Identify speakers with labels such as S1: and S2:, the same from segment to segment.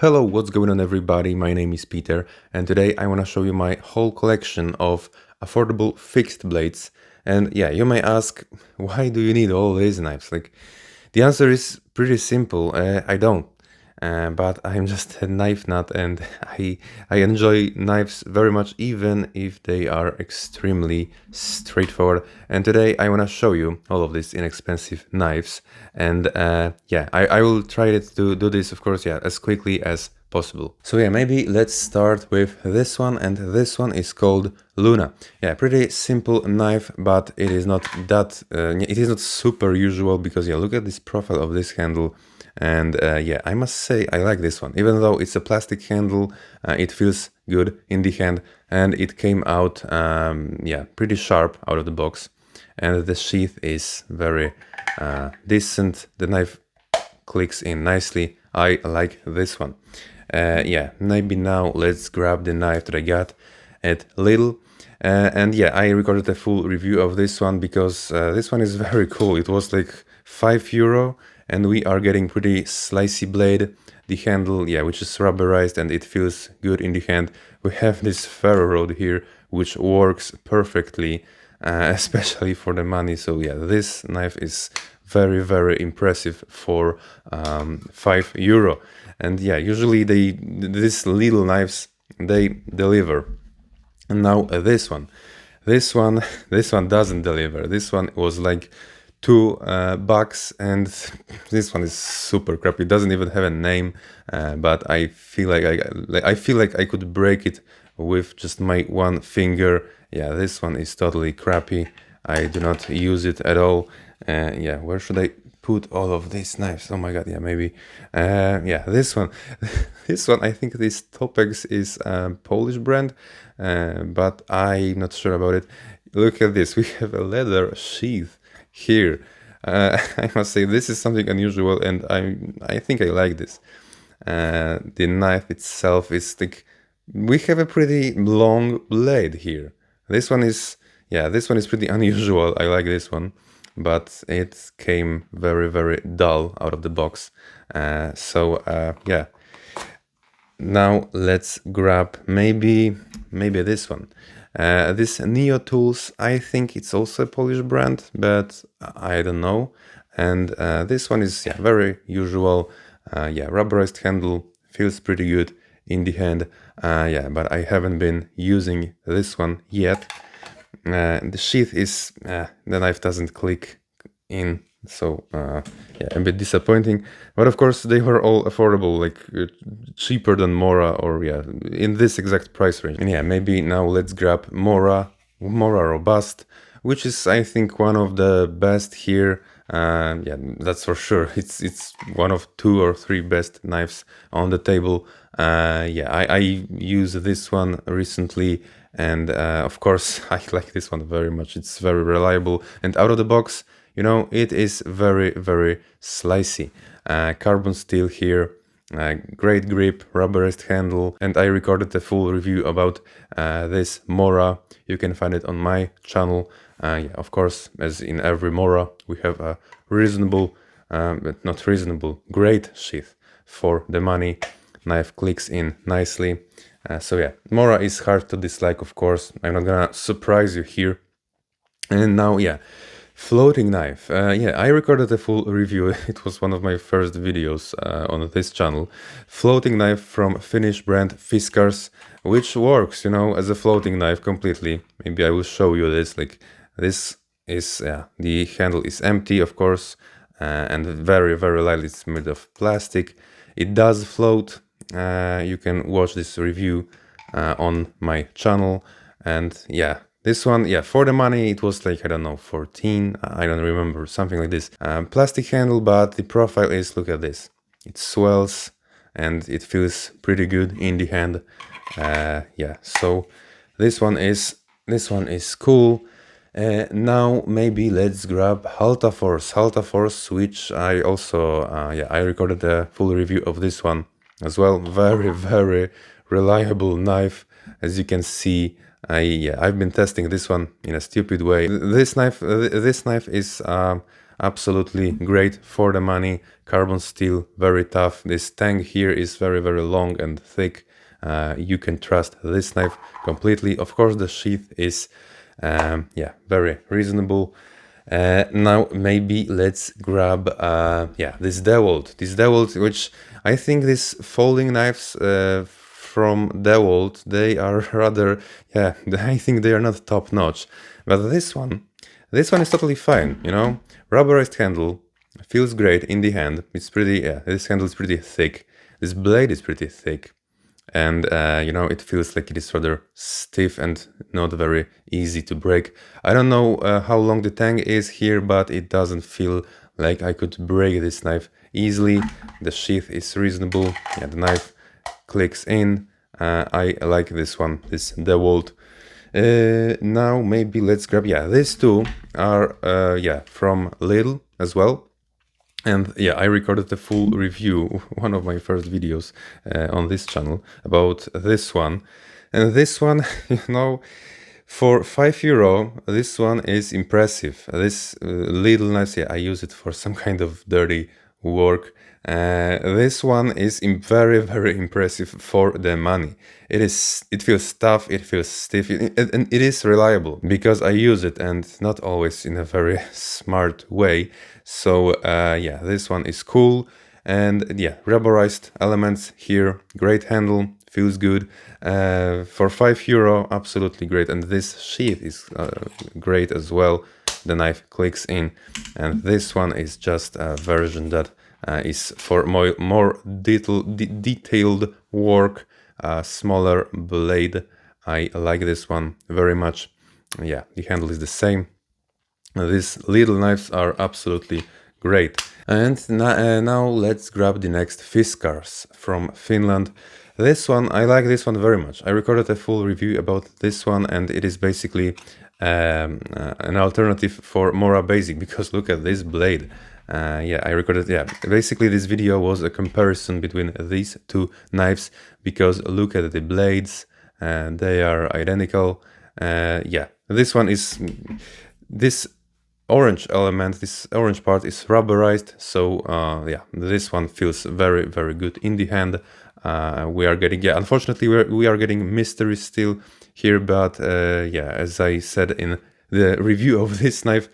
S1: Hello, what's going on everybody? My name is Peter and today I want to show you my whole collection of affordable fixed blades. And yeah, you may ask, why do you need all these knives? The answer is pretty simple. I don't. But I'm just a knife nut and I enjoy knives very much even if they are extremely straightforward. And today I want to show you all of these inexpensive knives and yeah, I will try to do this, of course, yeah, as quickly as possible. So yeah, maybe let's start with this one, and this one is called Luna. Yeah, pretty simple knife, but it is not that it is not super usual because yeah, look at this profile of this handle. And yeah, I must say I like this one. Even though it's a plastic handle, it feels good in the hand, and it came out yeah, pretty sharp out of the box. And the sheath is very decent. The knife clicks in nicely. I like this one. Yeah, maybe now let's grab the knife that I got at Lidl. And yeah, I recorded a full review of this one because this one is very cool. It was like €5 and we are getting pretty slicey blade. The handle, yeah, which is rubberized and it feels good in the hand. We have this ferro rod here, which works perfectly, especially for the money. So yeah, this knife is very impressive for €5. And yeah, usually these little knives, they deliver. And now this one doesn't deliver. This one was like $2 and this one is super crappy. It doesn't even have a name, but I feel like I could break it with just my one finger. Yeah, this one is totally crappy. I do not use it at all. Yeah, where should I put all of these knives? Oh my god, yeah, maybe. Yeah, this one. This one, I think this Topex is a Polish brand, but I'm not sure about it. Look at this, we have a leather sheath here. I must say this is something unusual, and I think I like this. The knife itself is like, we have a pretty long blade here. This one is, yeah, this one is pretty unusual. I like this one, but it came very dull out of the box. So yeah, now let's grab maybe this one. This Neo Tools, I think it's also a Polish brand, but I don't know. And this one is, yeah, very usual. Yeah, rubberized handle, feels pretty good in the hand. Yeah, but I haven't been using this one yet. The sheath is, the knife doesn't click in, so yeah, a bit disappointing. But of course they were all affordable, like cheaper than Mora, or yeah, in this exact price range. And yeah, maybe now let's grab Mora Robust, which is, I think, one of the best here. Yeah, that's for sure. It's one of 2 or 3 best knives on the table. Yeah, I used this one recently, and of course I like this one very much. It's very reliable, and out of the box, you know, it is very slicey. Carbon steel here, great grip, rubberized handle, and I recorded a full review about this Mora. You can find it on my channel. Yeah, of course, as in every Mora, we have a reasonable, but not reasonable, great sheath for the money. Knife clicks in nicely. So yeah, Mora is hard to dislike, of course. I'm not gonna surprise you here. And now, yeah, floating knife. Yeah, I recorded a full review. It was one of my first videos on this channel. Floating knife from Finnish brand Fiskars, which works, you know, as a floating knife completely. Maybe I will show you this. Like, this is, yeah, the handle is empty, of course, and very light. It's made of plastic. It does float. You can watch this review on my channel. And yeah, this one, yeah, for the money, it was like, I don't know, 14, I don't remember, something like this. Plastic handle, but the profile is, look at this. It swells and it feels pretty good in the hand. Yeah, so this one is cool. Now maybe let's grab Haltaforce, which I also, yeah, I recorded a full review of this one as well. Very reliable knife, as you can see. I've been testing this one in a stupid way. This knife is absolutely great for the money. Carbon steel, very tough. This tang here is very, very long and thick. You can trust this knife completely. Of course, the sheath is, yeah, very reasonable. Now maybe let's grab, yeah, this DeWalt, which I think these folding knives from DeWalt, they are rather, yeah, I think they are not top notch. But this one is totally fine, you know, rubberized handle, feels great in the hand. It's pretty, yeah, this handle is pretty thick. This blade is pretty thick. And, you know, it feels like it is rather stiff and not very easy to break. I don't know how long the tang is here, but it doesn't feel like I could break this knife easily. The sheath is reasonable. Yeah, the knife clicks in. I like this one, this DeWalt. Now maybe let's grab, yeah, these two are, yeah, from Lidl as well. And yeah, I recorded a full review, one of my first videos on this channel about this one. And this one, you know, for €5, this one is impressive. This little knife, yeah, I use it for some kind of dirty work. This one is very, very impressive for the money. It feels tough, it feels stiff, and it is reliable because I use it, and not always in a very smart way. So yeah, this one is cool, and yeah, rubberized elements here, great handle, feels good. For €5, absolutely great, and this sheath is great as well. The knife clicks in, and this one is just a version that is for more detailed work, smaller blade. I like this one very much. Yeah, the handle is the same. These little knives are absolutely great. And now let's grab the next Fiskars from Finland. This one, I like this one very much. I recorded a full review about this one, and it is basically an alternative for Mora Basic, because look at this blade. Yeah, I recorded, yeah, basically this video was a comparison between these two knives, because look at the blades, they are identical. Yeah, this one is, this orange element, this orange part is rubberized, so yeah, this one feels very, very good in the hand. We are getting, yeah, unfortunately we are getting mystery steel here, but yeah, as I said in the review of this knife,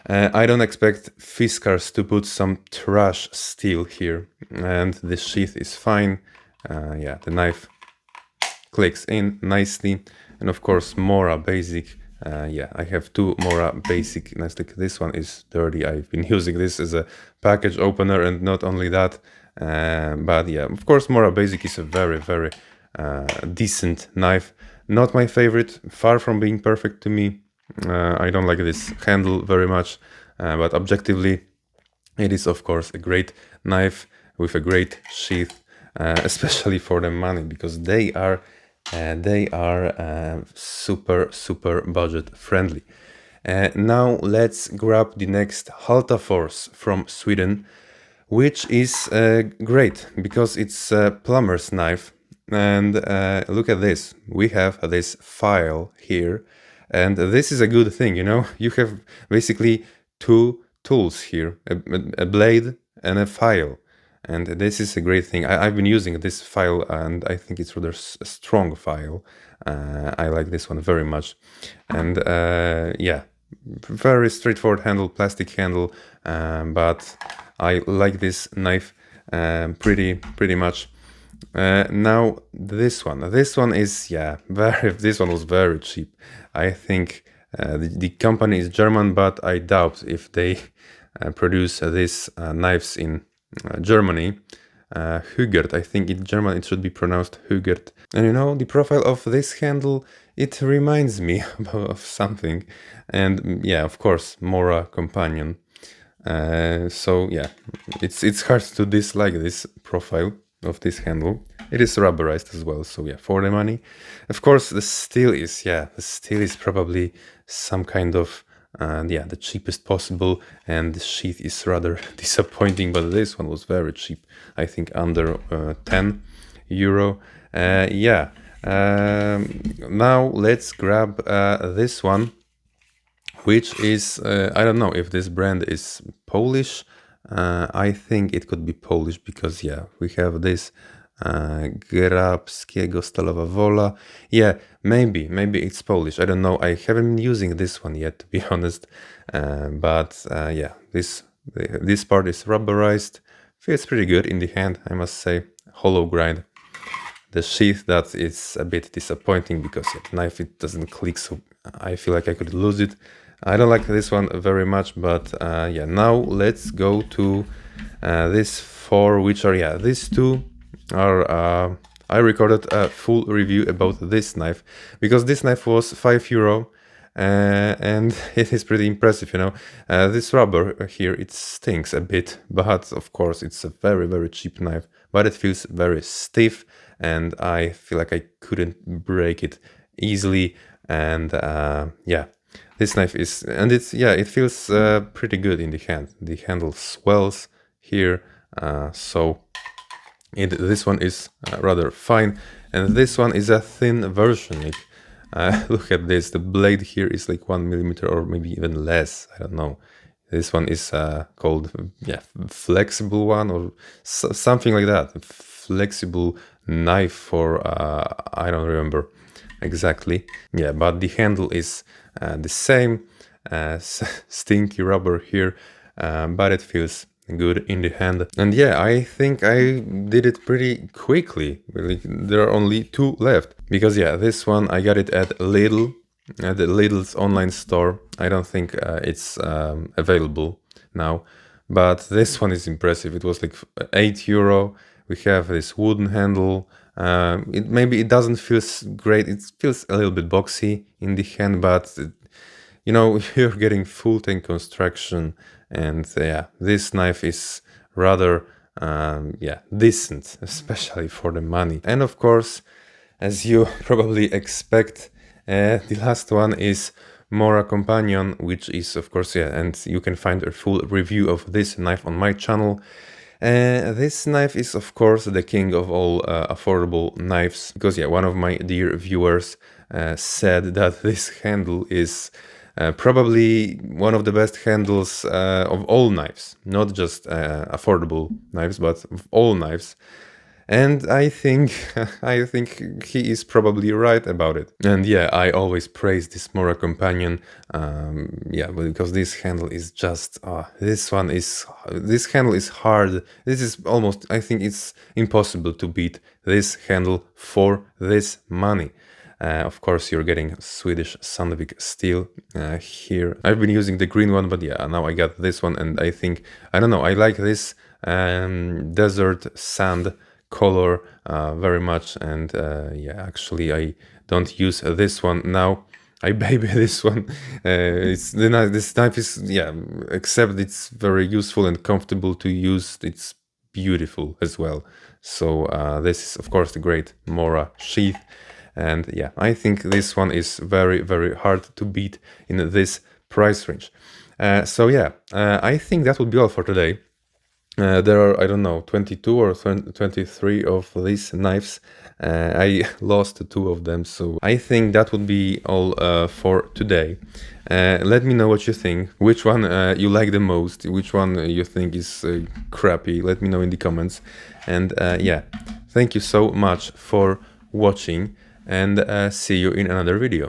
S1: I don't expect Fiskars to put some trash steel here, and the sheath is fine. Yeah, the knife clicks in nicely, and of course Mora Basic. Yeah, I have two Mora Basic knives. Like this one is dirty. I've been using this as a package opener, and not only that, but yeah, of course Mora Basic is a very, very decent knife. Not my favorite, far from being perfect to me. I don't like this handle very much, but objectively it is of course a great knife with a great sheath, especially for the money, because they are super budget friendly. Now let's grab the next Haltafors from Sweden, which is great because it's a plumber's knife. And look at this, we have this file here, and this is a good thing, you know. You have basically two tools here, a blade and a file. And this is a great thing. I've been using this file, and I think it's rather a strong file. I like this one very much. And yeah, very straightforward handle, plastic handle, but I like this knife pretty much. Now this one is, yeah, this one was very cheap. I think the company is German, but I doubt if they produce these knives in Germany. Hugert, I think in German it should be pronounced Hugert. And you know, the profile of this handle, it reminds me of something. And yeah, of course, Mora Companion. So yeah, it's hard to dislike this profile of this handle. It is rubberized as well, so yeah, for the money. Of course, the steel is probably some kind of yeah, the cheapest possible, and the sheath is rather disappointing, but this one was very cheap. I think under €10. Yeah, now let's grab this one, which is, I don't know if this brand is Polish. I think it could be Polish because, yeah, we have this Grabskiego Stalowa Wola. Yeah, maybe it's Polish. I don't know. I haven't been using this one yet, to be honest. But yeah, this part is rubberized. Feels pretty good in the hand, I must say. Hollow grind. The sheath, that is a bit disappointing because the knife, it doesn't click, so I feel like I could lose it. I don't like this one very much, but yeah, now let's go to these four, which are, yeah, these two are, I recorded a full review about this knife because this knife was €5 and it is pretty impressive, you know. This rubber here, it stinks a bit, but of course it's a very, very cheap knife, but it feels very stiff and I feel like I couldn't break it easily. And yeah, this knife is, and it's, yeah, it feels pretty good in the hand. The handle swells here, so this one is rather fine, and this one is a thin version. Like, look at this, the blade here is like 1 millimeter or maybe even less, I don't know. This one is called, yeah, flexible one or something like that. Flexible knife for, I don't remember exactly. Yeah, but the handle is the same, stinky rubber here, but it feels good in the hand. And yeah, I think I did it pretty quickly. Really, there are only two left because, yeah, this one I got it at Lidl, at the Lidl's online store. I don't think it's available now, but this one is impressive. It was like €8. We have this wooden handle. Maybe it doesn't feel great. It feels a little bit boxy in the hand, but you know, you're getting full tank construction, and yeah, this knife is rather yeah, decent, especially for the money. And of course, as you probably expect, the last one is Mora Companion, which is, of course, yeah, and you can find a full review of this knife on my channel. This knife is, of course, the king of all affordable knives, because, yeah, one of my dear viewers said that this handle is probably one of the best handles of all knives, not just affordable knives, but of all knives. And I think he is probably right about it. And yeah, I always praise this Mora Companion, yeah, because this handle is just, this handle is hard. This is almost, I think it's impossible to beat this handle for this money. Of course, you're getting Swedish Sandvik steel here. I've been using the green one, but yeah, now I got this one, and I think, I don't know, I like this desert sand color very much. And yeah, actually I don't use this one now. I baby this one. This knife is, yeah, except it's very useful and comfortable to use, it's beautiful as well. So this is, of course, the great Mora sheath. And yeah, I think this one is very, very hard to beat in this price range. So yeah, I think that would be all for today. There are, I don't know, 22 or 23 of these knives. I lost 2 of them, so I think that would be all for today. Let me know what you think, which one you like the most, which one you think is crappy. Let me know in the comments. And yeah, thank you so much for watching, and see you in another video.